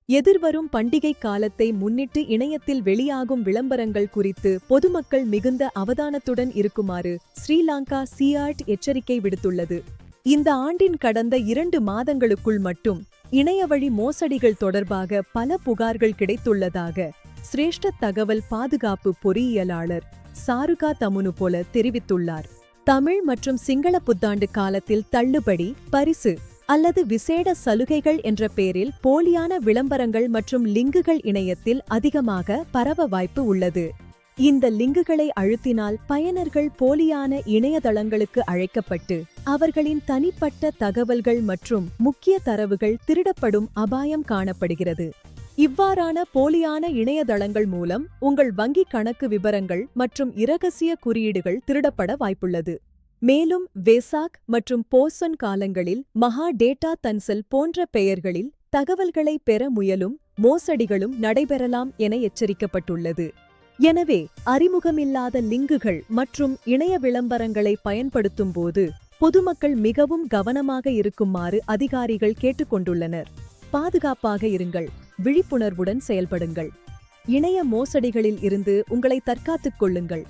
எதிர்வரும் பண்டிகை காலத்தை முன்னிட்டு இணையத்தில் வெளியாகும் விளம்பரங்கள் குறித்து பொதுமக்கள் மிகுந்த அவதானத்துடன் இருக்குமாறு ஸ்ரீலங்கா சிஆர்ட் எச்சரிக்கை விடுத்துள்ளது. இந்த ஆண்டின் கடந்த 2 மாதங்களுக்குள் மட்டும் இணையவழி மோசடிகள் தொடர்பாக பல புகார்கள் கிடைத்துள்ளதாக சிரேஷ்ட தகவல் பாதுகாப்பு பொறியியலாளர் சாருகா தமுனுபோல தெரிவித்துள்ளார். தமிழ் மற்றும் சிங்கள புத்தாண்டு காலத்தில் தள்ளுபடி, பரிசு அல்லது விசேட சலுகைகள் என்ற பெயரில் போலியான விளம்பரங்கள் மற்றும் லிங்குகள் இணையத்தில் அதிகமாக பரவ வாய்ப்பு உள்ளது. இந்த லிங்குகளை அழுத்தினால் பயனர்கள் போலியான இணையதளங்களுக்கு அழைக்கப்பட்டு அவர்களின் தனிப்பட்ட தகவல்கள் மற்றும் முக்கிய தரவுகள் திருடப்படும் அபாயம் காணப்படுகிறது. இவ்வாறான போலியான இணையதளங்கள் மூலம் உங்கள் வங்கி கணக்கு விபரங்கள் மற்றும் இரகசிய குறியீடுகள் திருடப்பட வாய்ப்புள்ளது. மேலும் வேசாக் மற்றும் போசன் காலங்களில் மகா டேட்டா தன்சல் போன்ற பெயர்களில் தகவல்களை பெற முயலும் மோசடிகளும் நடைபெறலாம் என எச்சரிக்கப்பட்டுள்ளது. எனவே அறிமுகமில்லாத லிங்குகள் மற்றும் இணைய விளம்பரங்களை பயன்படுத்தும் போது பொதுமக்கள் மிகவும் கவனமாக இருக்குமாறு அதிகாரிகள் கேட்டுக்கொண்டுள்ளனர். பாதுகாப்பாக இருங்கள், விழிப்புணர்வுடன் செயல்படுங்கள். இணைய மோசடிகளில் இருந்து உங்களை தற்காத்துக் கொள்ளுங்கள்.